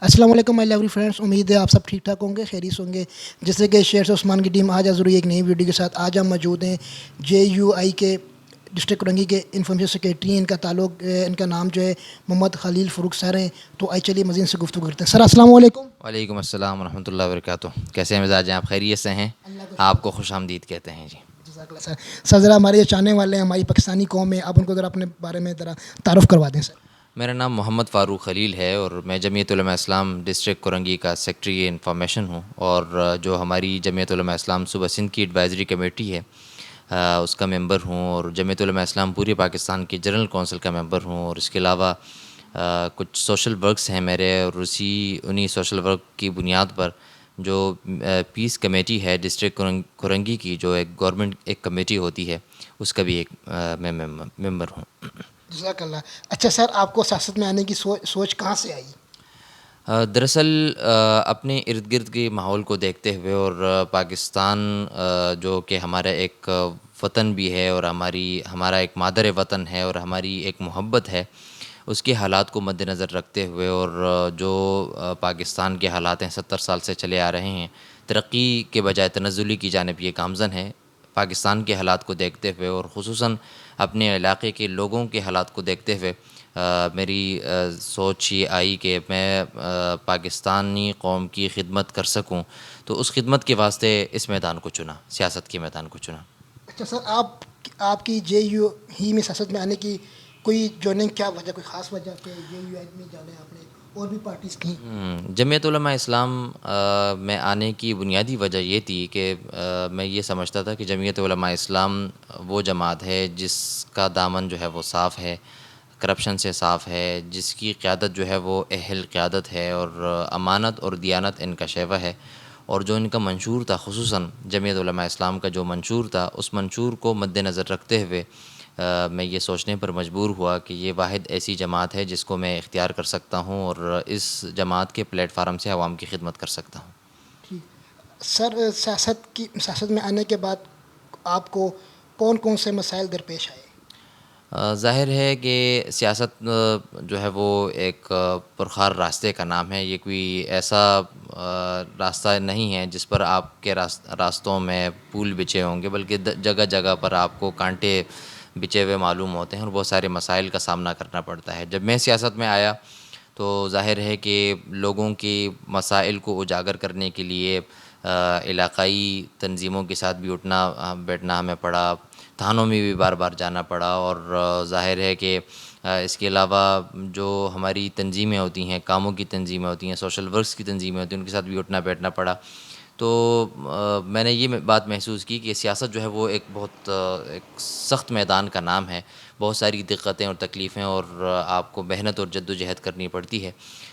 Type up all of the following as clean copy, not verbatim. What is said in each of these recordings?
السلام علیکم مائی lovely friends, امید ہے آپ سب ٹھیک ٹھاک ہوں گے، خیریت ہوں گے۔ جیسے کہ شیئر سے عثمان کی ٹیم آج حاضر ہوئی ایک نئی ویڈیو کے ساتھ۔ آج ہم موجود ہیں JUI کے ڈسٹرکٹ کورنگی کے انفارمیشن سیکریٹری ہیں۔ ان کا تعلق ان کا نام جو ہے محمد خلیل فروخ سر ہیں۔ تو آئی چلیے مزید سے گفتگو کرتے ہیں۔ سر السلام علیکم۔ وعلیکم السلام ورحمۃ اللہ وبرکاتہ۔ کیسے ہیں مزاج ہیں آپ؟ خیریت سے ہیں؟ اللہ کا آپ شکر کو خوش آمدید کہتے ہیں جی۔ جزاک اللہ سر۔ سر ذرا ہمارے جو چاہنے والے ہیں ہماری پاکستانی قوم ہے، آپ ان کو ذرا اپنے بارے میں ذرا تعارف کروا دیں سر۔ میرا نام محمد فاروق خلیل ہے اور میں جمعیت علماء اسلام ڈسٹرکٹ کورنگی کا سیکریٹری انفارمیشن ہوں، اور جو ہماری جمعیت علماء اسلام صوبہ سندھ کی ایڈوائزری کمیٹی ہے اس کا ممبر ہوں، اور جمعیت علماء اسلام پورے پاکستان کی جنرل کونسل کا ممبر ہوں، اور اس کے علاوہ کچھ سوشل ورکس ہیں میرے، اور انہی سوشل ورک کی بنیاد پر جو پیس کمیٹی ہے ڈسٹرکٹ کورنگی کی، جو ایک گورنمنٹ ایک کمیٹی ہوتی ہے، اس کا بھی ایک میں ممبر ہوں۔ جزاک اللہ۔ اچھا سر، آپ کو سیاست میں آنے کی سوچ کہاں سے آئی؟ دراصل اپنے ارد گرد کے ماحول کو دیکھتے ہوئے، اور پاکستان جو کہ ہمارا ایک وطن بھی ہے، اور ہمارا ایک مادر وطن ہے، اور ہماری ایک محبت ہے، اس کے حالات کو مد نظر رکھتے ہوئے، اور جو پاکستان کے حالات ہیں 70 سال سے چلے آ رہے ہیں، ترقی کے بجائے تنزلی کی جانب یہ گامزن ہے۔ پاکستان کے حالات کو دیکھتے ہوئے، اور خصوصاً اپنے علاقے کے لوگوں کے حالات کو دیکھتے ہوئے، میری سوچ یہ آئی کہ میں پاکستانی قوم کی خدمت کر سکوں، تو اس خدمت کے واسطے اس میدان کو چنا، سیاست کے میدان کو چنا۔ اچھا سر، آپ کی JUI میں سیاست میں آنے کی کوئی جوائننگ کیا وجہ، کوئی خاص وجہ کہ JUI میں جانا ہے آپ نے؟ اور بھی پارٹیز کی؟ جمعیت علماء اسلام میں آنے کی بنیادی وجہ یہ تھی کہ میں یہ سمجھتا تھا کہ جمعیت علماء اسلام وہ جماعت ہے جس کا دامن جو ہے وہ صاف ہے، کرپشن سے صاف ہے، جس کی قیادت جو ہے وہ اہل قیادت ہے، اور امانت اور دیانت ان کا شیوہ ہے، اور جو ان کا منشور تھا، خصوصاً جمعیت علماء اسلام کا جو منشور تھا، اس منشور کو مد نظر رکھتے ہوئے میں یہ سوچنے پر مجبور ہوا کہ یہ واحد ایسی جماعت ہے جس کو میں اختیار کر سکتا ہوں، اور اس جماعت کے پلیٹ فارم سے عوام کی خدمت کر سکتا ہوں۔ ٹھیک سر، سیاست میں آنے کے بعد آپ کو کون کون سے مسائل درپیش آئے؟ ظاہر ہے کہ سیاست جو ہے وہ ایک پرخار راستے کا نام ہے۔ یہ کوئی ایسا راستہ نہیں ہے جس پر آپ کے راستوں میں پھول بچھے ہوں گے، بلکہ جگہ جگہ پر آپ کو کانٹے بچھے ہوئے معلوم ہوتے ہیں، اور بہت سارے مسائل کا سامنا کرنا پڑتا ہے۔ جب میں سیاست میں آیا تو ظاہر ہے کہ لوگوں کے مسائل کو اجاگر کرنے کے لیے علاقائی تنظیموں کے ساتھ بھی اٹھنا بیٹھنا ہمیں پڑا، تھانوں میں بھی بار بار جانا پڑا، اور ظاہر ہے کہ اس کے علاوہ جو ہماری تنظیمیں ہوتی ہیں، کاموں کی تنظیمیں ہوتی ہیں، سوشل ورکس کی تنظیمیں ہوتی ہیں، ان کے ساتھ بھی اٹھنا بیٹھنا پڑا۔ تو میں نے یہ بات محسوس کی کہ سیاست جو ہے وہ ایک بہت ایک سخت میدان کا نام ہے، بہت ساری دقتیں اور تکلیفیں، اور آپ کو محنت اور جد و جہد کرنی پڑتی ہے۔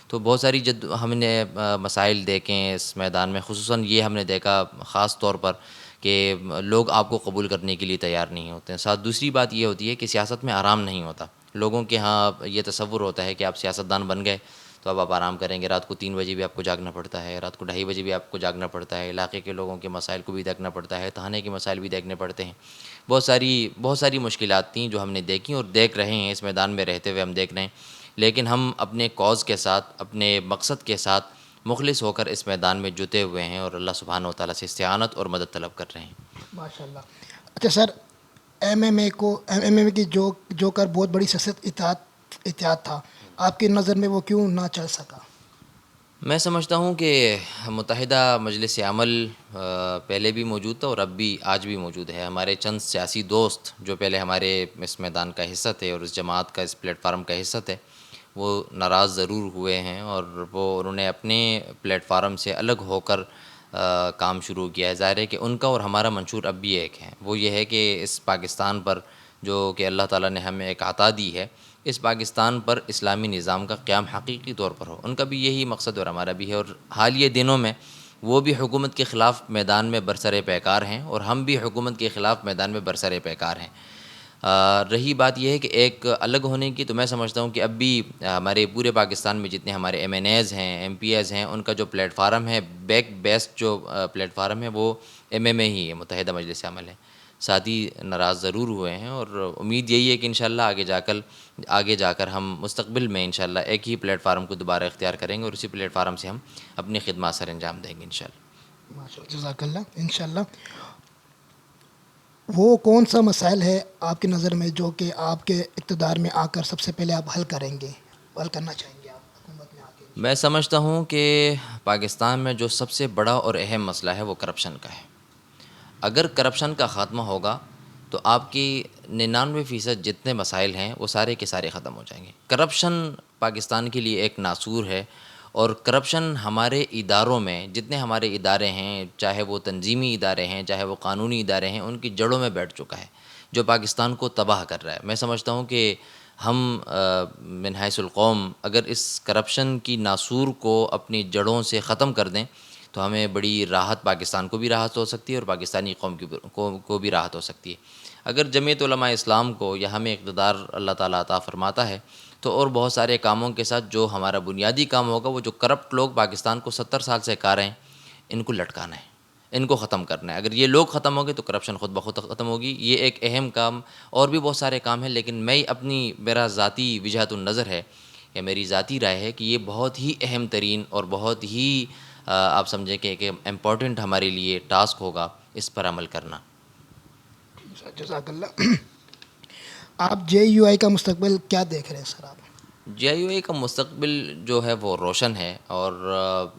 تو بہت ساری ہم نے مسائل دیکھیں اس میدان میں، خصوصاً یہ ہم نے دیکھا خاص طور پر کہ لوگ آپ کو قبول کرنے کے لیے تیار نہیں ہوتے ہیں۔ ساتھ دوسری بات یہ ہوتی ہے کہ سیاست میں آرام نہیں ہوتا۔ لوگوں کے ہاں یہ تصور ہوتا ہے کہ آپ سیاستدان بن گئے تو اب آپ آرام کریں گے، رات کو 3 بجے بھی آپ کو جاگنا پڑتا ہے، رات کو 2:30 بجے بھی آپ کو جاگنا پڑتا ہے، علاقے کے لوگوں کے مسائل کو بھی دیکھنا پڑتا ہے، تھانے کے مسائل بھی دیکھنے پڑتے ہیں۔ بہت ساری مشکلات تھیں جو ہم نے دیکھیں اور دیکھ رہے ہیں، اس میدان میں رہتے ہوئے ہم دیکھ رہے ہیں، لیکن ہم اپنے کاز کے ساتھ، اپنے مقصد کے ساتھ مخلص ہو کر اس میدان میں جتے ہوئے ہیں، اور اللہ سبحانہ و تعالیٰ سے استعانت اور مدد طلب کر رہے ہیں۔ ماشاء اللہ۔ اچھا سر، ایم ایم اے کی جو کر بہت بڑی سیاست اتحاد تھا، آپ کی نظر میں وہ کیوں نہ چل سکا؟ میں سمجھتا ہوں کہ متحدہ مجلس عمل پہلے بھی موجود تھا اور اب بھی آج بھی موجود ہے۔ ہمارے چند سیاسی دوست جو پہلے ہمارے اس میدان کا حصہ تھے اور اس جماعت کا، اس پلیٹ فارم کا حصہ تھے، وہ ناراض ضرور ہوئے ہیں، اور انہوں نے اپنے پلیٹ فارم سے الگ ہو کر کام شروع کیا ہے۔ ظاہر ہے کہ ان کا اور ہمارا منشور اب بھی ایک ہے، وہ یہ ہے کہ اس پاکستان پر جو کہ اللہ تعالیٰ نے ہمیں ایک عطا دی ہے، اس پاکستان پر اسلامی نظام کا قیام حقیقی طور پر ہو۔ ان کا بھی یہی مقصد اور ہمارا بھی ہے، اور حالیہ دنوں میں وہ بھی حکومت کے خلاف میدان میں برسر پیکار ہیں، اور ہم بھی حکومت کے خلاف میدان میں برسر پیکار ہیں۔ رہی بات یہ ہے کہ ایک الگ ہونے کی، تو میں سمجھتا ہوں کہ اب بھی ہمارے پورے پاکستان میں جتنے ہمارے MNAs ہیں، MPs ہیں، ان کا جو پلیٹ فارم ہے، بیسڈ جو پلیٹ فارم ہے، وہ MMA ہی ہے، متحدہ مجلس عمل ہے۔ ساتھی ناراض ضرور ہوئے ہیں، اور امید یہی ہے کہ انشاءاللہ آگے جا کر ہم مستقبل میں انشاءاللہ ایک ہی پلیٹ فارم کو دوبارہ اختیار کریں گے، اور اسی پلیٹ فارم سے ہم اپنی خدمات سر انجام دیں گے انشاءاللہ۔ ماشاء اللہ، جزاک اللہ، انشاءاللہ۔ وہ کون سا مسائل ہے آپ کی نظر میں جو کہ آپ کے اقتدار میں آ کر سب سے پہلے آپ حل کریں گے، حل کرنا چاہیں گے آپ حکومت میں آ کے؟ میں سمجھتا ہوں کہ پاکستان میں جو سب سے بڑا اور اہم مسئلہ ہے وہ کرپشن کا ہے۔ اگر کرپشن کا خاتمہ ہوگا تو آپ کی 99% جتنے مسائل ہیں وہ سارے کے سارے ختم ہو جائیں گے۔ کرپشن پاکستان کے لیے ایک ناسور ہے، اور کرپشن ہمارے اداروں میں، جتنے ہمارے ادارے ہیں، چاہے وہ تنظیمی ادارے ہیں، چاہے وہ قانونی ادارے ہیں، ان کی جڑوں میں بیٹھ چکا ہے، جو پاکستان کو تباہ کر رہا ہے۔ میں سمجھتا ہوں کہ ہم من حیث القوم اگر اس کرپشن کی ناسور کو اپنی جڑوں سے ختم کر دیں تو ہمیں بڑی راحت، پاکستان کو بھی راحت ہو سکتی ہے اور پاکستانی قوم کو بھی راحت ہو سکتی ہے۔ اگر جمعیت علماء اسلام کو یا ہمیں اقتدار اللہ تعالیٰ عطا فرماتا ہے تو اور بہت سارے کاموں کے ساتھ جو ہمارا بنیادی کام ہوگا، وہ جو کرپٹ لوگ پاکستان کو 70 سال سے کھا رہے ہیں، ان کو لٹکانا ہے، ان کو ختم کرنا ہے۔ اگر یہ لوگ ختم ہو گئے تو کرپشن خود بخود ختم ہوگی۔ یہ ایک اہم کام، اور بھی بہت سارے کام ہیں، لیکن میرا ذاتی وجہت النظر ہے یا میری ذاتی رائے ہے کہ یہ بہت ہی اہم ترین اور بہت ہی آپ سمجھیں کہ ایک امپورٹنٹ ہمارے لیے ٹاسک ہوگا اس پر عمل کرنا۔ جزاک اللہ۔ آپ جے یو آئی کا مستقبل کیا دیکھ رہے ہیں سر آپ؟ جے آئی یو اے کا مستقبل جو ہے وہ روشن ہے، اور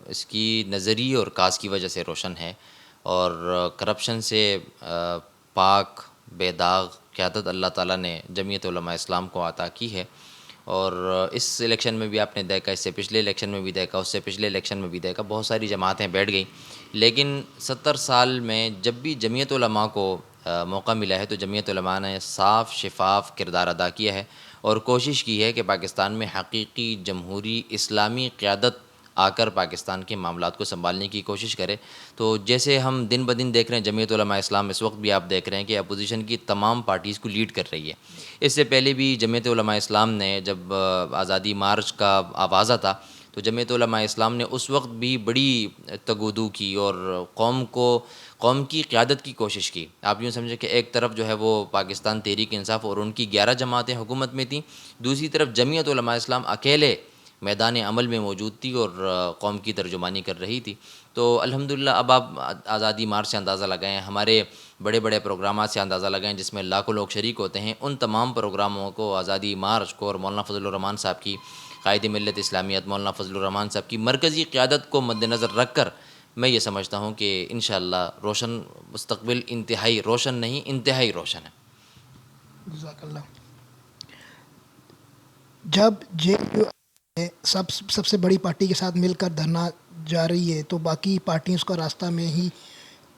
اس کی نظری اور کاز کی وجہ سے روشن ہے، اور کرپشن سے پاک بے داغ قیادت اللہ تعالیٰ نے جمعیت علماء اسلام کو عطا کی ہے۔ اور اس الیکشن میں بھی آپ نے دیکھا، اس سے پچھلے الیکشن میں بھی دیکھا، اس سے پچھلے الیکشن میں بھی دیکھا، بہت ساری جماعتیں بیٹھ گئیں، لیکن 70 سال میں جب بھی جمعیت علماء کو موقع ملا ہے تو جمعیت علماء نے صاف شفاف کردار ادا کیا ہے، اور کوشش کی ہے کہ پاکستان میں حقیقی جمہوری اسلامی قیادت آ کر پاکستان کے معاملات کو سنبھالنے کی کوشش کرے۔ تو جیسے ہم دن بدن دیکھ رہے ہیں، جمعیت علماء اسلام اس وقت بھی آپ دیکھ رہے ہیں کہ اپوزیشن کی تمام پارٹیز کو لیڈ کر رہی ہے۔ اس سے پہلے بھی جمعیت علماء اسلام نے جب آزادی مارچ کا آغاز تھا تو جمعیت علماء اسلام نے اس وقت بھی بڑی تگودو کی اور قوم کی قیادت کی کوشش کی۔ آپ یوں سمجھیں کہ ایک طرف جو ہے وہ پاکستان تحریک انصاف اور ان کی 11 جماعتیں حکومت میں تھیں، دوسری طرف جمعیت علماء اسلام اکیلے میدان عمل میں موجود تھی اور قوم کی ترجمانی کر رہی تھی۔ تو الحمدللہ اب آپ آزادی مارچ سے اندازہ لگائیں، ہمارے بڑے بڑے پروگرامات سے اندازہ لگائیں جس میں لاکھوں لوگ شریک ہوتے ہیں، ان تمام پروگراموں کو، آزادی مارچ کو، اور مولانا فضل الرحمان صاحب کی، قائد ملت اسلامیت مولانا فضل الرحمان صاحب کی مرکزی قیادت کو مد نظر رکھ کر میں یہ سمجھتا ہوں کہ انشاءاللہ روشن مستقبل، انتہائی روشن نہیں، انتہائی روشن ہے۔ جزاک اللہ۔ جب جے یو آئی سب سے بڑی پارٹی کے ساتھ مل کر دھرنا جا رہی ہے تو باقی پارٹیوں کا راستہ میں ہی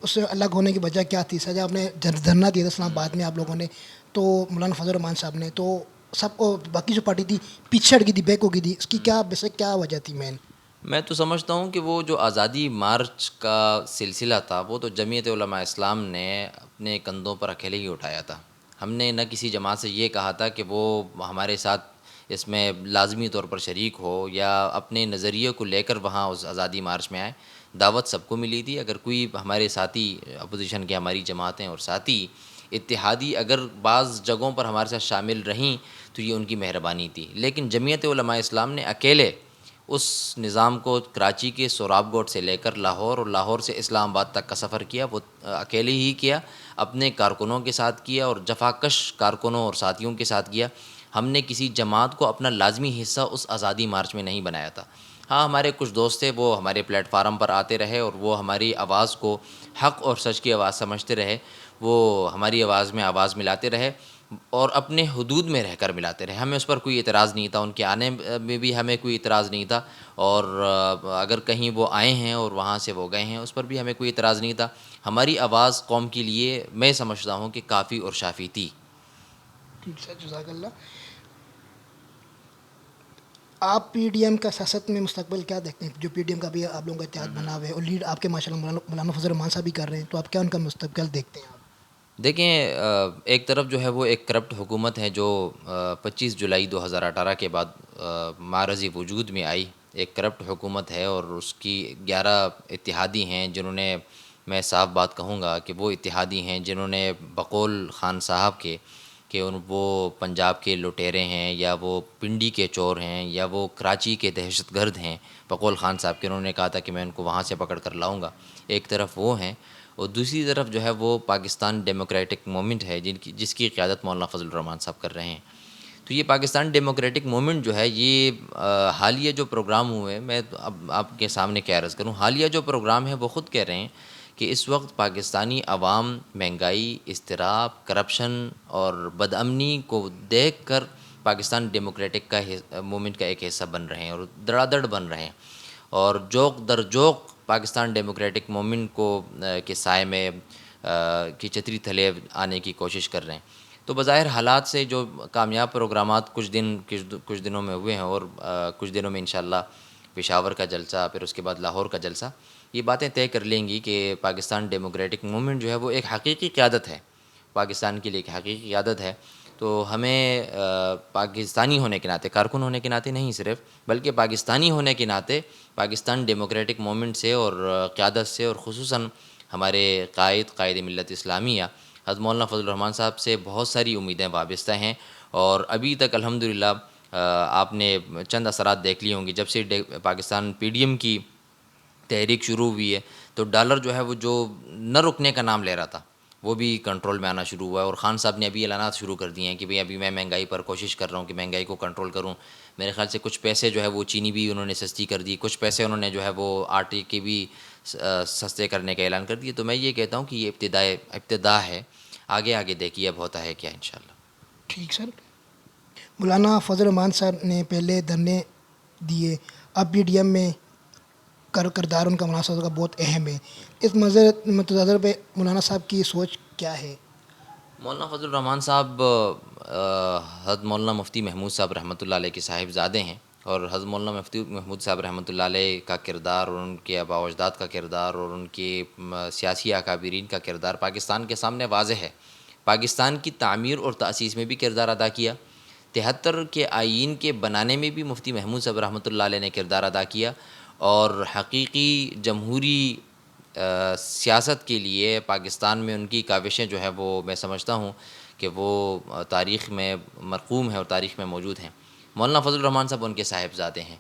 اس سے الگ ہونے کی وجہ کیا تھی؟ سر جب آپ نے دھرنا دیا تھا اسلام آباد میں آپ لوگوں نے، تو مولانا فضل الرحمان صاحب نے، تو سب کو باقی جو پارٹی تھی پیچھے ہٹ گئی تھی، بیک ہو گئی تھی، اس کی کیا وجہ تھی مین؟ میں تو سمجھتا ہوں کہ وہ جو آزادی مارچ کا سلسلہ تھا وہ تو جمعیت علماء اسلام نے اپنے کندھوں پر اکیلے ہی اٹھایا تھا۔ ہم نے نہ کسی جماعت سے یہ کہا تھا کہ وہ ہمارے ساتھ اس میں لازمی طور پر شریک ہو یا اپنے نظریے کو لے کر وہاں اس آزادی مارچ میں آئے۔ دعوت سب کو ملی تھی۔ اگر کوئی ہمارے ساتھی اپوزیشن کے، ہماری جماعتیں اور ساتھی اتحادی اگر بعض جگہوں پر ہمارے ساتھ شامل رہیں تو یہ ان کی مہربانی تھی، لیکن جمعیت علماء اسلام نے اکیلے اس نظام کو کراچی کے سوراب گوٹ سے لے کر لاہور اور لاہور سے اسلام آباد تک کا سفر کیا، وہ اکیلے ہی کیا، اپنے کارکنوں کے ساتھ کیا اور جفاکش کارکنوں اور ساتھیوں کے ساتھ کیا۔ ہم نے کسی جماعت کو اپنا لازمی حصہ اس آزادی مارچ میں نہیں بنایا تھا۔ ہاں، ہمارے کچھ دوست تھے، وہ ہمارے پلیٹ فارم پر آتے رہے اور وہ ہماری آواز کو حق اور سچ کی آواز سمجھتے رہے، وہ ہماری آواز میں آواز ملاتے رہے اور اپنے حدود میں رہ کر ملاتے رہے۔ ہمیں اس پر کوئی اعتراض نہیں تھا، ان کے آنے میں بھی ہمیں کوئی اعتراض نہیں تھا، اور اگر کہیں وہ آئے ہیں اور وہاں سے وہ گئے ہیں اس پر بھی ہمیں کوئی اعتراض نہیں تھا۔ ہماری آواز قوم کے لیے میں سمجھتا ہوں کہ کافی اور شافی تھی۔ ٹھیک سر، جزاک اللہ۔ آپ پی ڈی ایم کا سیاست میں مستقبل کیا دیکھتے ہیں؟ جو پی ڈی ایم کا بھی آپ لوگوں کا اتحاد بنا ہوا ہے اور لیڈ آپ کے ماشاء اللہ مولانا فضل الرحمان صاحب بھی کر رہے ہیں، تو آپ کیا ان کا مستقبل دیکھتے ہیں آپ؟ دیکھیں، ایک طرف جو ہے وہ ایک کرپٹ حکومت ہے جو 25 جولائی 2018 کے بعد معرض وجود میں آئی، ایک کرپٹ حکومت ہے اور اس کی 11 اتحادی ہیں جنہوں نے میں صاف بات کہوں گا کہ وہ اتحادی ہیں جنہوں نے بقول خان صاحب کے کہ وہ پنجاب کے لٹیرے ہیں یا وہ پنڈی کے چور ہیں یا وہ کراچی کے دہشت گرد ہیں، بقول خان صاحب کے انہوں نے کہا تھا کہ میں ان کو وہاں سے پکڑ کر لاؤں گا، ایک طرف وہ ہیں اور دوسری طرف جو ہے وہ پاکستان ڈیموکریٹک موومنٹ ہے جس کی قیادت مولانا فضل الرحمان صاحب کر رہے ہیں۔ تو یہ پاکستان ڈیموکریٹک موومنٹ جو ہے یہ حالیہ جو پروگرام ہوئے، میں اب آپ کے سامنے کیا عرض کروں، حالیہ جو پروگرام ہے وہ خود کہہ رہے ہیں کہ اس وقت پاکستانی عوام مہنگائی، اضطراب، کرپشن اور بدامنی کو دیکھ کر پاکستان ڈیموکریٹک کا موومنٹ کا ایک حصہ بن رہے ہیں اور دڑا دڑ بن رہے ہیں، اور جوق در جوق پاکستان ڈیموکریٹک موومنٹ کو کے سائے میں کی چھتری تھلے آنے کی کوشش کر رہے ہیں۔ تو بظاہر حالات سے جو کامیاب پروگرامات کچھ دنوں میں ہوئے ہیں اور کچھ دنوں میں انشاءاللہ پشاور کا جلسہ، پھر اس کے بعد لاہور کا جلسہ، یہ باتیں طے کر لیں گی کہ پاکستان ڈیموکریٹک موومنٹ جو ہے وہ ایک حقیقی قیادت ہے، پاکستان کے لیے ایک حقیقی قیادت ہے۔ تو ہمیں پاکستانی ہونے کے ناطے، کارکن ہونے کے ناطے نہیں صرف، بلکہ پاکستانی ہونے کے ناطے پاکستان ڈیموکریٹک موومنٹ سے اور قیادت سے، اور خصوصاً ہمارے قائد ملت اسلامیہ حضرت مولانا فضل الرحمان صاحب سے بہت ساری امیدیں وابستہ ہیں، اور ابھی تک الحمدللہ آپ نے چند اثرات دیکھ لی ہوں گی۔ جب سے پاکستان پی ڈی ایم کی تحریک شروع ہوئی ہے تو ڈالر جو ہے وہ جو نہ رکنے کا نام لے رہا تھا وہ بھی کنٹرول میں آنا شروع ہوا ہے، اور خان صاحب نے ابھی اعلانات شروع کر دیے ہیں کہ بھئی ابھی میں مہنگائی پر کوشش کر رہا ہوں کہ مہنگائی کو کنٹرول کروں۔ میرے خیال سے کچھ پیسے جو ہے وہ چینی بھی انہوں نے سستی کر دی، کچھ پیسے انہوں نے جو ہے وہ آٹے کے بھی سستے کرنے کا اعلان کر دیا۔ تو میں یہ کہتا ہوں کہ یہ ابتدا ہے، آگے آگے دیکھیے اب ہوتا ہے کیا انشاءاللہ۔ ٹھیک سر، مولانا فضل الرحمان صاحب نے پہلے دھرنے دیے، اب پی ڈی ایم میں کردار ان کا مولانا صاحب کا بہت اہم ہے، اس متضرر پہ مولانا صاحب کی سوچ کیا ہے؟ مولانا فضل الرحمان صاحب حضرت مولانا مفتی محمود صاحب رحمۃ اللہ علیہ کے صاحبزادے ہیں، اور حضرت مولانا مفتی محمود صاحب رحمۃ اللہ علیہ کا کردار اور ان کے آباء و اجداد کا کردار اور ان کے سیاسی اکابرین کا کردار پاکستان کے سامنے واضح ہے۔ پاکستان کی تعمیر اور تأسیس میں بھی کردار ادا کیا، 73 کے آئین کے بنانے میں بھی مفتی محمود صاحب رحمۃ اللہ علیہ نے کردار ادا کیا، اور حقیقی جمہوری سیاست کے لیے پاکستان میں ان کی کاوشیں جو ہے وہ میں سمجھتا ہوں کہ وہ تاریخ میں مرقوم ہے اور تاریخ میں موجود ہیں۔ مولانا فضل الرحمان صاحب ان کے صاحبزادے ہیں،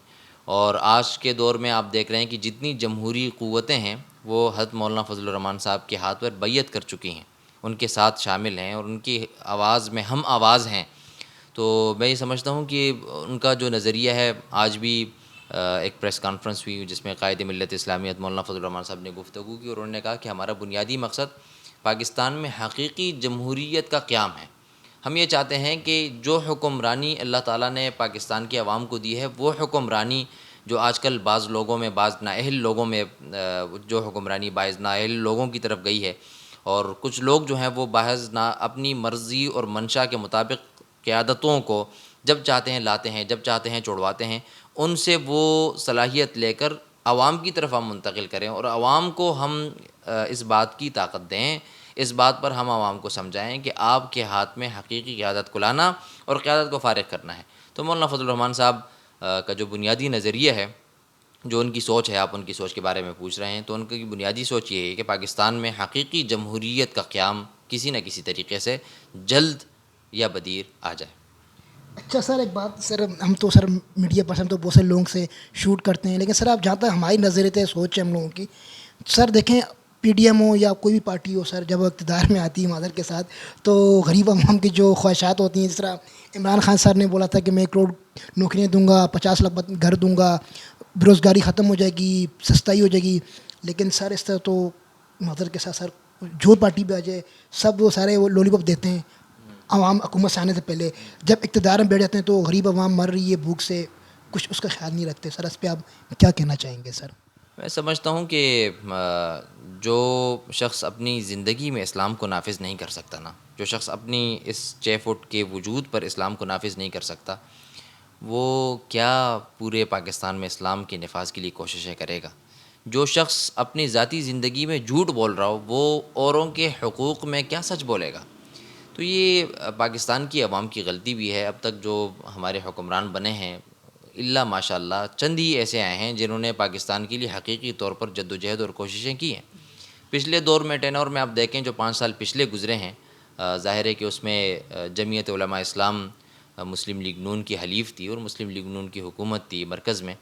اور آج کے دور میں آپ دیکھ رہے ہیں کہ جتنی جمہوری قوتیں ہیں وہ حضرت مولانا فضل الرحمان صاحب کے ہاتھ پر بیعت کر چکی ہیں، ان کے ساتھ شامل ہیں اور ان کی آواز میں ہم آواز ہیں۔ تو میں یہ سمجھتا ہوں کہ ان کا جو نظریہ ہے، آج بھی ایک پریس کانفرنس ہوئی جس میں قائد ملت اسلامیہ مولانا فضل الرحمان صاحب نے گفتگو کی، اور انہوں نے کہا کہ ہمارا بنیادی مقصد پاکستان میں حقیقی جمہوریت کا قیام ہے۔ ہم یہ چاہتے ہیں کہ جو حکمرانی اللہ تعالیٰ نے پاکستان کے عوام کو دی ہے، وہ حکمرانی جو آج کل بعض لوگوں میں، بعض نااہل لوگوں میں جو حکمرانی بعض نااہل لوگوں کی طرف گئی ہے، اور کچھ لوگ جو ہیں وہ بعض اپنی مرضی اور منشا کے مطابق قیادتوں کو جب چاہتے ہیں لاتے ہیں، جب چاہتے ہیں چھوڑواتے ہیں، ان سے وہ صلاحیت لے کر عوام کی طرف ہم منتقل کریں، اور عوام کو ہم اس بات کی طاقت دیں، اس بات پر ہم عوام کو سمجھائیں کہ آپ کے ہاتھ میں حقیقی قیادت کو لانا اور قیادت کو فارغ کرنا ہے۔ تو مولانا فضل الرحمان صاحب کا جو بنیادی نظریہ ہے، جو ان کی سوچ ہے، آپ ان کی سوچ کے بارے میں پوچھ رہے ہیں، تو ان کی بنیادی سوچ یہ ہے کہ پاکستان میں حقیقی جمہوریت کا قیام کسی نہ کسی طریقے سے جلد یا بدیر آ جائے۔ اچھا سر، ایک بات سر، ہم تو سر میڈیا پرسن تو بہت سے لوگوں سے شوٹ کرتے ہیں، لیکن سر آپ جہاں تک ہماری نظریت ہے، سوچ ہے ہم لوگوں کی، سر دیکھیں پی ڈی ایم ہو یا کوئی بھی پارٹی ہو سر، جب وہ اقتدار میں آتی ہے معذرت کے ساتھ، تو غریب عوام کی جو خواہشات ہوتی ہیں، جس طرح عمران خان صاحب نے بولا تھا کہ میں 1 کروڑ نوکریاں دوں گا، 50 لاکھ گھر دوں گا، بےروزگاری ختم ہو جائے گی، سستائی ہو جائے گی، لیکن سر اس طرح تو معذرت کے ساتھ سر جو پارٹی پہ آ جائے سب وہ سارے وہ لولی پاپ دیتے ہیں عوام حکومت سے آنے سے پہلے، جب اقتدار میں بیٹھ جاتے ہیں تو غریب عوام مر رہی ہے بھوک سے، کچھ اس کا خیال نہیں رکھتے۔ سر اس پہ آپ کیا کہنا چاہیں گے سر؟ میں سمجھتا ہوں کہ جو شخص اپنی زندگی میں اسلام کو نافذ نہیں کر سکتا نا، جو شخص اپنی اس 6 فٹ کے وجود پر اسلام کو نافذ نہیں کر سکتا، وہ کیا پورے پاکستان میں اسلام کے نفاذ کے لیے کوششیں کرے گا؟ جو شخص اپنی ذاتی زندگی میں جھوٹ بول رہا ہو، وہ اوروں کے حقوق میں کیا سچ بولے گا؟ تو یہ پاکستان کی عوام کی غلطی بھی ہے۔ اب تک جو ہمارے حکمران بنے ہیں، اللہ ماشاء اللہ چند ہی ایسے آئے ہیں جنہوں نے پاکستان کے لیے حقیقی طور پر جد و جہد اور کوششیں کی ہیں۔ پچھلے دور میں ٹینور میں آپ دیکھیں جو 5 سال پچھلے گزرے ہیں، ظاہر ہے کہ اس میں جمعیت علماء اسلام مسلم لیگ نون کی حلیف تھی اور مسلم لیگ نون کی حکومت تھی مرکز میں،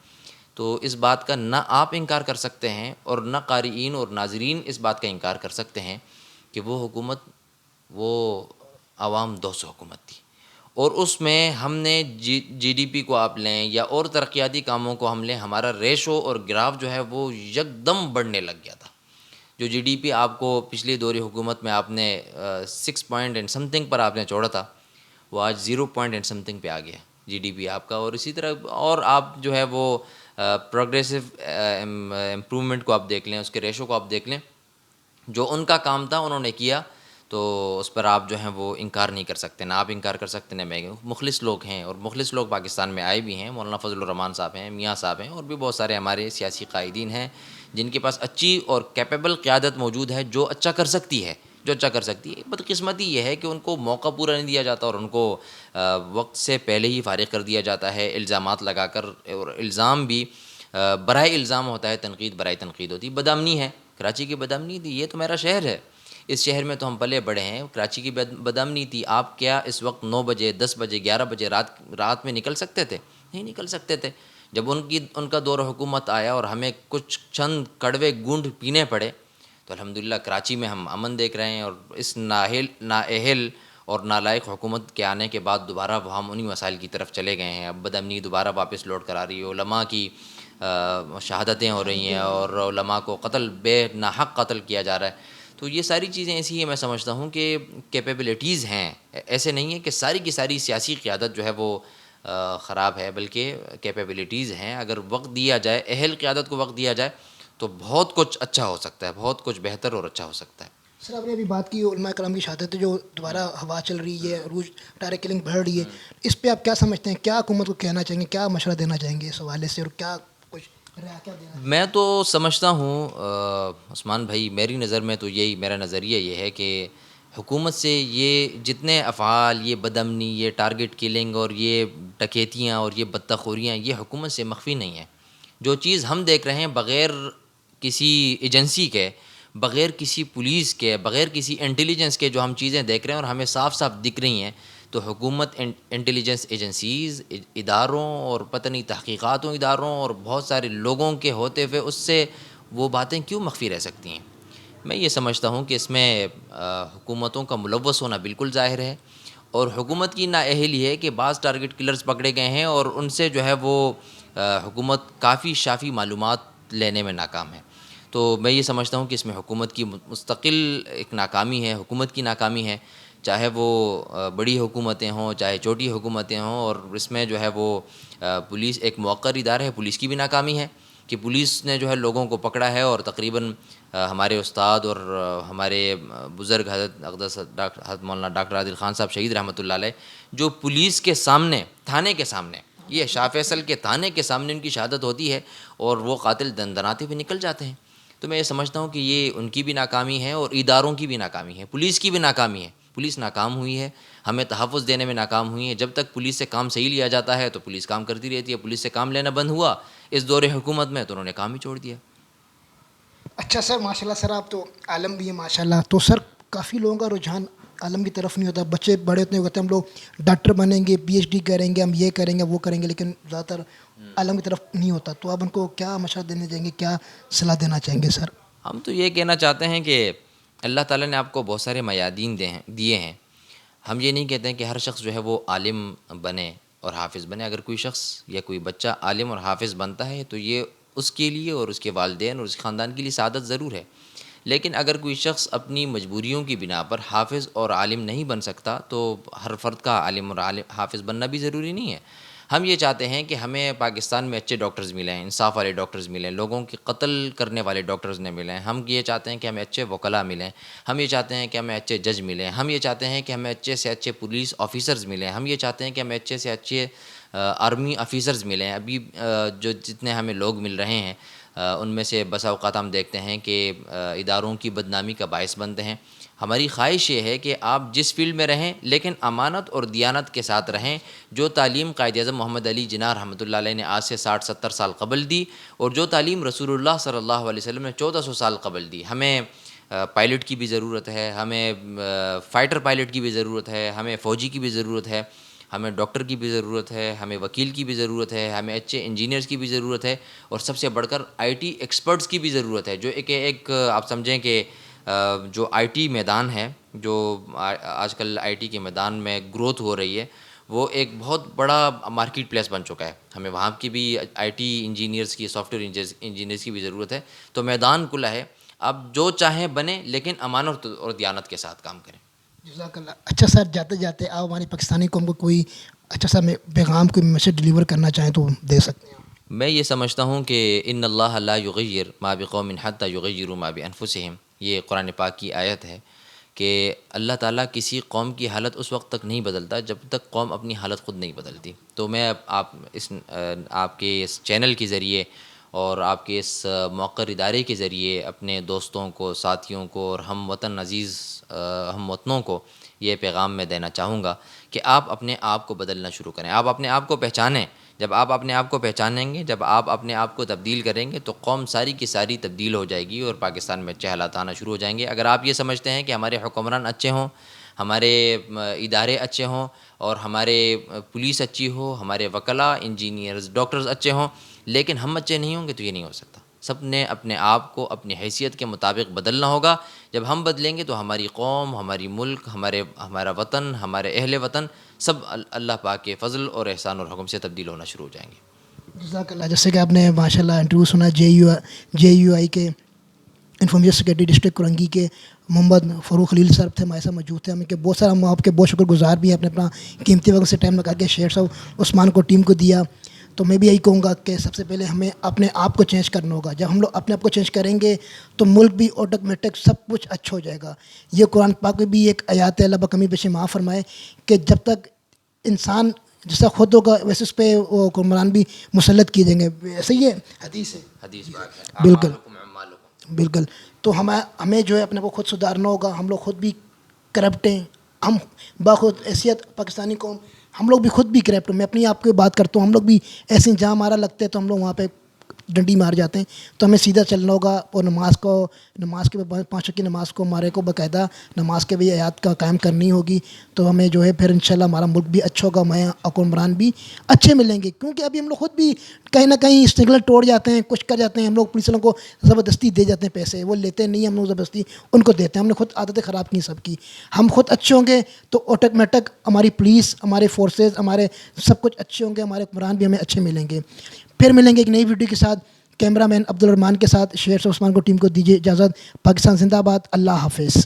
تو اس بات کا نہ آپ انکار کر سکتے ہیں اور نہ قارئین اور ناظرین اس بات کا انکار کر سکتے ہیں کہ وہ حکومت وہ عوام دوست حکومت تھی، اور اس میں ہم نے جی ڈی پی کو آپ لیں یا اور ترقیاتی کاموں کو ہم لیں، ہمارا ریشو اور گراف جو ہے وہ یکدم بڑھنے لگ گیا تھا۔ جو جی ڈی پی آپ کو پچھلی دوری حکومت میں آپ نے 6 پوائنٹ اینڈ سم تھنگ پر آپ نے چھوڑا تھا، وہ آج 0 پوائنٹ اینڈ سم تھنگ پہ آ گیا جی ڈی پی آپ کا، اور اسی طرح اور آپ جو ہے وہ پروگریسو امپرومنٹ کو آپ دیکھ لیں، اس کے ریشو کو آپ دیکھ لیں، جو ان کا کام تھا انہوں نے کیا، تو اس پر آپ جو ہیں وہ انکار نہیں کر سکتے، نہ آپ انکار کر سکتے نہ میں۔ مخلص لوگ ہیں اور مخلص لوگ پاکستان میں آئے بھی ہیں، مولانا فضل الرحمان صاحب ہیں، میاں صاحب ہیں، اور بھی بہت سارے ہمارے سیاسی قائدین ہیں جن کے پاس اچھی اور کیپیبل قیادت موجود ہے جو اچھا کر سکتی ہے، بدقسمتی یہ ہے کہ ان کو موقع پورا نہیں دیا جاتا اور ان کو وقت سے پہلے ہی فارغ کر دیا جاتا ہے الزامات لگا کر، اور الزام بھی برائے الزام ہوتا ہے، تنقید برائے تنقید ہوتی ہے۔ بدامنی ہے، کراچی کی بدامنی تھی، یہ تو میرا شہر ہے، اس شہر میں تو ہم پلے بڑے ہیں، کراچی کی بدامنی تھی۔ آپ کیا اس وقت 9 بجے 10 بجے 11 بجے رات میں نکل سکتے تھے؟ نہیں نکل سکتے تھے۔ جب ان کا دور حکومت آیا اور ہمیں کچھ چند کڑوے گونڈ پینے پڑے، تو الحمدللہ کراچی میں ہم امن دیکھ رہے ہیں، اور اس نااہل اور نالائق حکومت کے آنے کے بعد دوبارہ وہ ہم انہی مسائل کی طرف چلے گئے ہیں۔ اب بدامنی دوبارہ واپس لوٹ کر آ رہی ہے، علماء کی شہادتیں ہو رہی ہیں اور علماء کو بے ناحق قتل کیا جا رہا ہے۔ تو یہ ساری چیزیں ایسی ہیں، میں سمجھتا ہوں کہ کیپیبلٹیز ہیں، ایسے نہیں ہے کہ ساری کی ساری سیاسی قیادت جو ہے وہ خراب ہے، بلکہ کیپیبلٹیز ہیں۔ اگر وقت دیا جائے، اہل قیادت کو وقت دیا جائے تو بہت کچھ اچھا ہو سکتا ہے، بہت کچھ بہتر اور اچھا ہو سکتا ہے۔ سر آپ نے ابھی بات کی علماء کرام کی شہادت جو دوبارہ ہوا چل رہی ہے، روز ڈائریکٹ کلنگ بڑھ رہی ہے، اس پہ آپ کیا سمجھتے ہیں؟ کیا حکومت کو کہنا چاہیں گے، کیا مشورہ دینا چاہیں گے اس حوالے سے، اور کیا کچھ کیا دینا؟ میں تو سمجھتا ہوں عثمان بھائی، میری نظر میں تو یہی، میرا نظریہ یہ ہے کہ حکومت سے یہ جتنے افعال، یہ بدامنی، یہ ٹارگٹ کلنگ اور یہ ڈکیتیاں اور یہ بدتخوریاں، یہ حکومت سے مخفی نہیں ہیں۔ جو چیز ہم دیکھ رہے ہیں بغیر کسی ایجنسی کے، بغیر کسی پولیس کے، بغیر کسی انٹیلیجنس کے جو ہم چیزیں دیکھ رہے ہیں اور ہمیں صاف صاف دکھ رہی ہیں، تو حکومت انٹیلیجنس ایجنسیز، اداروں اور پتہ نہیں تحقیقاتوں اداروں اور بہت سارے لوگوں کے ہوتے ہوئے اس سے وہ باتیں کیوں مخفی رہ سکتی ہیں؟ میں یہ سمجھتا ہوں کہ اس میں حکومتوں کا ملوث ہونا بالکل ظاہر ہے، اور حکومت کی نااہلی ہے کہ بعض ٹارگٹ کلرز پکڑے گئے ہیں اور ان سے جو ہے وہ حکومت کافی شافی معلومات لینے میں ناکام ہے۔ تو میں یہ سمجھتا ہوں کہ اس میں حکومت کی مستقل ایک ناکامی ہے، حکومت کی ناکامی ہے، چاہے وہ بڑی حکومتیں ہوں چاہے چھوٹی حکومتیں ہوں، اور اس میں جو ہے وہ پولیس ایک موقر ادارہ ہے، پولیس کی بھی ناکامی ہے کہ پولیس نے جو ہے لوگوں کو پکڑا ہے، اور تقریباً ہمارے استاد اور ہمارے بزرگ حضرت مولانا ڈاکٹر عادل خان صاحب شہید رحمۃ اللہ علیہ، جو پولیس کے سامنے، تھانے کے سامنے، یہ شاہ فیصل کے تھانے کے سامنے ان کی شہادت ہوتی ہے اور وہ قاتل دندناتے ہوئے نکل جاتے ہیں۔ تو میں یہ سمجھتا ہوں کہ یہ ان کی بھی ناکامی ہے اور اداروں کی بھی ناکامی ہے، پولیس کی بھی ناکامی ہے۔ پولیس ناکام ہوئی ہے، ہمیں تحفظ دینے میں ناکام ہوئی ہے۔ جب تک پولیس سے کام صحیح لیا جاتا ہے تو پولیس کام کرتی رہتی ہے، پولیس سے کام لینا بند ہوا اس دور حکومت میں تو انہوں نے کام ہی چھوڑ دیا۔ اچھا سر، ماشاء اللہ سر، آپ تو عالم بھی ہیں ماشاء اللہ۔ تو سر کافی لوگوں کا رجحان عالم کی طرف نہیں ہوتا، بچے بڑے اتنے ہوتے ہیں ہم لوگ ڈاکٹر بنیں گے، پی ایچ ڈی کریں گے، ہم یہ کریں گے وہ کریں گے، لیکن زیادہ تر عالم کی طرف نہیں ہوتا۔ تو آپ ان کو کیا مشورہ دینا چاہیں گے، کیا صلاح دینا چاہیں گے سر؟ ہم تو یہ کہنا چاہتے ہیں کہ اللہ تعالیٰ نے آپ کو بہت سارے میادین دیے ہیں۔ ہم یہ نہیں کہتے ہیں کہ ہر شخص جو ہے وہ عالم بنے اور حافظ بنے۔ اگر کوئی شخص یا کوئی بچہ عالم اور حافظ بنتا ہے تو یہ اس کے لیے اور اس کے والدین اور اس کے خاندان کے لیے سعادت ضرور ہے، لیکن اگر کوئی شخص اپنی مجبوریوں کی بنا پر حافظ اور عالم نہیں بن سکتا تو ہر فرد کا عالم اور حافظ بننا بھی ضروری نہیں ہے۔ ہم یہ چاہتے ہیں کہ ہمیں پاکستان میں اچھے ڈاکٹرز ملیں، انصاف والے ڈاکٹرز ملیں، لوگوں کی قتل کرنے والے ڈاکٹرز نہ ملیں۔ ہم یہ چاہتے ہیں کہ ہمیں اچھے وکلاء ملیں، ہم یہ چاہتے ہیں کہ ہمیں اچھے جج ملیں، ہم یہ چاہتے ہیں کہ ہمیں اچھے سے اچھے پولیس آفیسرز ملیں، ہم یہ چاہتے ہیں کہ ہمیں اچھے سے اچھے آرمی آفیسرز ملیں۔ ابھی جو جتنے ہمیں لوگ مل رہے ہیں ان میں سے بسا اوقات ہم دیکھتے ہیں کہ اداروں کی بدنامی کا باعث بنتے ہیں۔ ہماری خواہش یہ ہے کہ آپ جس فیلڈ میں رہیں لیکن امانت اور دیانت کے ساتھ رہیں، جو تعلیم قائد اعظم محمد علی جناح رحمۃ اللہ علیہ نے آج سے 60-70 سال قبل دی، اور جو تعلیم رسول اللہ صلی اللہ علیہ وسلم نے 1400 سال قبل دی۔ ہمیں پائلٹ کی بھی ضرورت ہے, ہمیں فائٹر پائلٹ کی بھی ضرورت ہے, ہمیں فوجی کی بھی ضرورت ہے, ہمیں ڈاکٹر کی بھی ضرورت ہے, ہمیں وکیل کی بھی ضرورت ہے, ہمیں اچھے انجینئرز کی بھی ضرورت ہے, اور سب سے بڑھ کر آئی ٹی ایکسپرٹس کی بھی ضرورت ہے. جو ایک آپ سمجھیں کہ جو آئی ٹی میدان ہے, جو آج کل آئی ٹی کے میدان میں گروتھ ہو رہی ہے, وہ ایک بہت بڑا مارکیٹ پلیس بن چکا ہے. ہمیں وہاں کی بھی آئی ٹی انجینئرز کی, سافٹ ویئر انجینئرز کی بھی ضرورت ہے. تو میدان کھلا ہے, آپ جو چاہیں بنیں, لیکن امانت اور دیانت کے ساتھ کام کریں. جزاک اللہ. اچھا سر, جاتے جاتے آپ ہماری پاکستانی قوم کو کوئی اچھا سا پیغام, کوئی میسج ڈلیور کرنا چاہیں تو دے سکتے ہیں. میں یہ سمجھتا ہوں کہ ان اللہ لا یغیر ما بقوم حتی یغیروا ما بانفسہم, یہ قرآن پاک کی آیت ہے کہ اللہ تعالیٰ کسی قوم کی حالت اس وقت تک نہیں بدلتا جب تک قوم اپنی حالت خود نہیں بدلتی. تو میں آپ کے اس چینل کے ذریعے اور آپ کے اس موقر ادارے کے ذریعے اپنے دوستوں کو, ساتھیوں کو اور ہم وطن عزیز ہم وطنوں کو یہ پیغام میں دینا چاہوں گا کہ آپ اپنے آپ کو بدلنا شروع کریں. آپ اپنے آپ کو پہچانیں. جب آپ اپنے آپ کو پہچانیں گے, جب آپ اپنے آپ کو تبدیل کریں گے, تو قوم ساری کی ساری تبدیل ہو جائے گی اور پاکستان میں اچھے حالات آنا شروع ہو جائیں گے. اگر آپ یہ سمجھتے ہیں کہ ہمارے حکمران اچھے ہوں, ہمارے ادارے اچھے ہوں, اور ہمارے پولیس اچھی ہو, ہمارے وکلاء, انجینئرز, ڈاکٹرز اچھے ہوں, لیکن ہم اچھے نہیں ہوں گے, تو یہ نہیں ہو سکتا. سب نے اپنے آپ کو اپنی حیثیت کے مطابق بدلنا ہوگا. جب ہم بدلیں گے تو ہماری قوم, ہماری ملک, ہمارا وطن, ہمارے اہل وطن سب اللہ پاک کے فضل اور احسان اور حکم سے تبدیل ہونا شروع ہو جائیں گے. جزاک اللہ. جیسے کہ آپ نے ماشاء اللہ انٹرویو سنا جے یو آئی کے انفارمیشن سیکریٹری ڈسٹرکٹ کرنگی کے محمد فاروق خلیل صاحب تھے, ہمارے ساتھ موجود تھے. ہم کے بہت سارا, ہم آپ کے بہت شکر گزار بھی ہیں, آپ نے اپنا قیمتی وقت سے ٹائم لگا کے شیئر صاحب عثمان کو, ٹیم کو دیا. تو میں بھی یہی کہوں گا کہ سب سے پہلے ہمیں اپنے آپ کو چینج کرنا ہوگا. جب ہم لوگ اپنے آپ کو چینج کریں گے تو ملک بھی آٹومیٹک سب کچھ اچھا ہو جائے گا. یہ قرآن پاک میں بھی ایک آیات ہے, اللہ بکمی بیشی معاف فرمائے, کہ جب تک انسان جیسا خود ہوگا ویسے اس پہ وہ حکمران بھی مسلط کیے جائیں گے. ایسے ہی ہے, حدیث ہے. حدیث پاک ہے, بالکل اعمالکم اعمالکم. بالکل. تو ہمیں جو ہے اپنے کو خود سدھارنا ہوگا. ہم لوگ خود بھی کرپٹ ہیں, ہم باخود حیثیت پاکستانی قوم, ہم لوگ بھی خود بھی کرپٹ ہیں. میں اپنی آپ کی بات کرتا ہوں, ہم لوگ بھی ایسے جہاں ہمارا لگتے ہیں تو ہم لوگ وہاں پہ ڈنڈی مار جاتے ہیں. تو ہمیں سیدھا چلنا ہوگا, اور نماز کے 5 وقت کی نماز کو ہمارے کو باقاعدہ نماز کے بھی آیات کا قائم کرنی ہوگی. تو ہمیں جو ہے پھر انشاءاللہ ہمارا ملک بھی اچھا ہوگا, ہمیں حکمران بھی اچھے ملیں گے. کیونکہ ابھی ہم لوگ خود بھی کہیں نہ کہیں سگنل توڑ جاتے ہیں, کچھ کر جاتے ہیں. ہم لوگ پولیس والوں کو زبردستی دے جاتے ہیں پیسے, وہ لیتے نہیں, ہم لوگ زبردستی ان کو دیتے ہیں. ہم نے خود عادتیں خراب کی سب کی. ہم خود اچھے ہوں گے تو آٹومیٹک ہماری پولیس, ہمارے فورسز, ہمارے سب کچھ اچھے ہوں گے, ہمارے حکمران بھی ہمیں اچھے ملیں گے. پھر ملیں گے ایک نئی ویڈیو کے ساتھ. کیمرہ مین عبدالرحمان کے ساتھ شیخ عثمان کو, ٹیم کو دیجیے اجازت. پاکستان زندہ باد. اللہ حافظ.